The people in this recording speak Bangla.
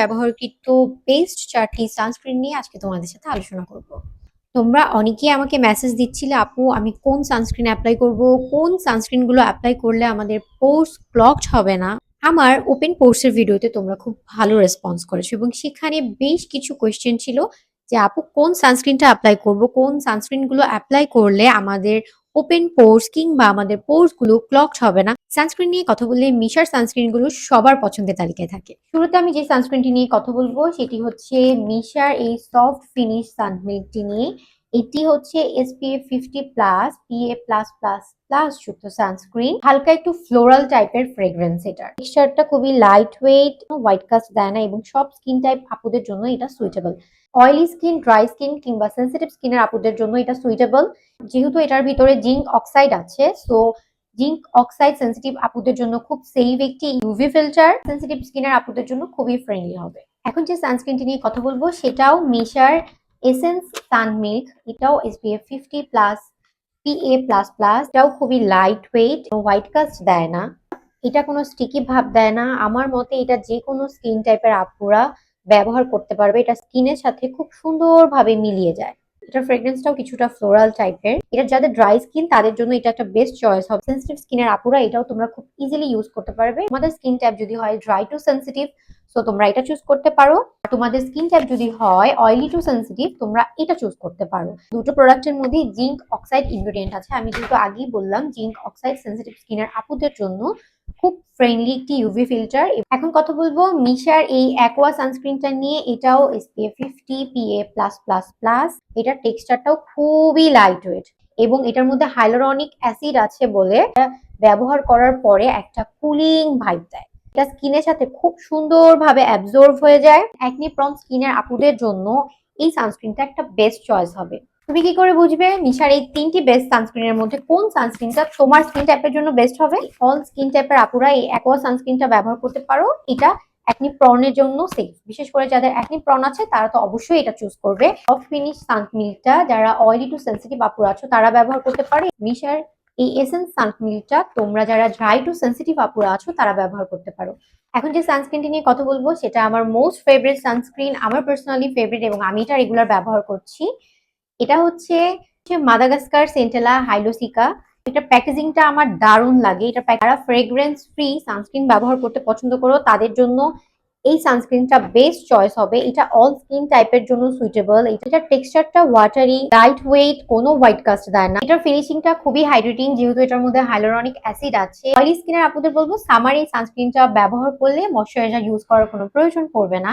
ব্যবহৃত বেস্ট 4টি সানস্ক্রিন নিয়ে আজকে তোমাদের সাথে আলোচনা করব। তোমরা অনেকেই আমাকে মেসেজ দিচ্ছিলে, আপু আমি কোন সানস্ক্রিন অ্যাপ্লাই করব, কোন সানস্ক্রিন গুলো অ্যাপ্লাই করলে আমাদের পোর্স ক্লগড হবে না। আমার ওপেন পোর্স এর ভিডিওতে তোমরা খুব ভালো রেসপন্স করেছো এবং সেখানে বেশ কিছু কোয়েশ্চেন ছিল যে আপু কোন সানস্ক্রিনটা অ্যাপ্লাই করব, কোন সানস্ক্রিন গুলো অ্যাপ্লাই করলে আমাদের ওপেন পোর্স কিংবা আমাদের পোর্স গুলো ক্লগড হবে না। সানস্ক্রিন নিয়ে কথা বললে মিশার সানস্ক্রিন গুলো সবার পছন্দের তালিকায় থাকে। শুরুতে আমি যে সানস্ক্রিনটি নিয়ে কথা বলবো সেটি হচ্ছে মিশার এই সফট ফিনিশ সানমিল্কটি নিয়ে। এটি হচ্ছে SPF 50 plus PA plus plus plus যুক্ত সানস্ক্রিন। হালকা একটু ফ্লোরাল টাইপের ফ্রেগ্রেন্স এটার। টেক্সচারটা খুবই লাইট ওয়েট, হোয়াইট কাস্ট দেয় না এবং সব স্কিন টাইপ আপুদের জন্য এটা suitable. Oily skin, dry skin কিংবা সেন্সিটিভ স্কিনের আপুদের জন্য এটা সুইটেবল। যেহেতু এটার ভিতরে জিঙ্ক অক্সাইড আছে, সো জিঙ্ক অক্সাইড সেন্সিটিভ আপুদের জন্য খুব সেফ একটি ইউভি ফিল্টার। সেন্সিটিভ স্কিনের আপুদের জন্য খুবই ফ্রেন্ডলি হবে। এখন যে সানস্ক্রিনটি নিয়ে কথা বলবো সেটাও মিশার এসেন্স সানমিল্ক। এটাও SPF 50 plus PA plus plus. এটাও খুবই লাইট ওয়েট, হোয়াইট কাস্ট দেয় না, এটা কোনো স্টিকি ভাব দেয় না। আমার মতে এটা যে কোনো স্কিন টাইপের আপুরা ব্যবহার করতে পারবে, এটা স্কিনের সাথে খুব সুন্দরভাবে মিলিয়ে যায়। এটার ফ্রেগ্রেন্সটাও কিছুটা ফ্লোরাল টাইপের। এটা যাদের ড্রাই স্কিন তাদের জন্য এটা একটা বেস্ট চয়েস হবে। সেনসিটিভ স্কিনের আপুরা এটাও তোমরা খুব ইজিলি ইউজ করতে পারবে। তোমাদের স্কিন টাইপ যদি হয় ড্রাই টু সেনসিটিভ, সো তোমরা এটা চুজ করতে পারো। আর তোমাদের স্কিন টাইপ যদি হয় অয়েলি টু সেনসিটিভ, তোমরা এটা চুজ করতে পারো। দুটো প্রোডাক্টের মধ্যে জিঙ্ক অক্সাইড ইনগ্রেডিয়েন্ট আছে। আমি যেহেতু আগেই বললাম জিঙ্ক অক্সাইড সেনসিটিভ স্কিনের আপুদের জন্য খুব ফ্রেন্ডলি একটি ইউভি ফিল্টার। এখন কথা বলবো মিশার এই অ্যাকোয়া সানস্ক্রিনটা নিয়ে। এটাও SPF 50 PA plus plus plus. এটার টেক্সচারটাও খুবই লাইট ওয়েট এবং এটার মধ্যে হাইলোরনিক অ্যাসিড আছে বলে ব্যবহার করার পরে একটা কুলিং ভাইব দেয়। এটা স্কিনের সাথে খুব সুন্দরভাবে অ্যাবজর্ব হয়ে যায়। অ্যাকনি প্রন স্কিনের আপুদের জন্য এই সানস্ক্রিনটা একটা বেস্ট চয়েস হবে। তুমি কি করে বুঝবে মিশার এই 3টি বেস্ট সানস্ক্রিনের মধ্যে কোন সানস্ক্রিনটা তোমার স্কিন টাইপের জন্য বেস্ট হবে? অল স্কিন টাইপের আপুরা এই অ্যাকোয়া সানস্ক্রিনটা ব্যবহার করতে পারো। এটা অ্যাকনি প্রনের জন্য সেফ। বিশেষ করে যাদের অ্যাকনি প্রন আছে তারা তো অবশ্যই এটা চুজ করবে। সফট ফিনিশ সানমিল্কটা যারা অয়েলি টু সেনসিটিভ আপুরা আছো তারা ব্যবহার করতে পারে। মিশার এই এসেন্স সানমিল্কটা তোমরা যারা ড্রাই টু সেনসিটিভ আপুরা আছো তারা ব্যবহার করতে পারো। এখন যে সানস্ক্রিনটি নিয়ে কথা বলবো সেটা আমার মোস্ট ফেভারিট সানস্ক্রিন, আমার পার্সোনালি ফেভারিট এবং আমি এটা রেগুলার ব্যবহার করছি। এটা হচ্ছে মাদাগাস্কার সেন্টেলা হাইলোসিকা। এটা প্যাকেজিংটা আমার দারুণ লাগে। এটা যারা ফ্রেগ্রেন্স ফ্রি সানস্ক্রিন ব্যবহার করতে পছন্দ করো তাদের জন্য এই সানস্ক্রিনটা বেস্ট চয়েস হবে। এটা অল স্কিন টাইপের জন্য সুইটেবল। এটার টেক্সচারটা ওয়াটারি, লাইট ওয়েট, কোনো হোয়াইট কাস্ট দেয় না। এটার ফিনিশিংটা খুবই হাইড্রেটিং যেহেতু এটার মধ্যে হাইলোরনিক অ্যাসিড আছে। অয়েলি স্কিনের আপুদের বলবো সামার এই সানস্ক্রিনটা ব্যবহার করলে ময়শ্চারাইজার ইউজ করার কোনো প্রয়োজন পড়বে না।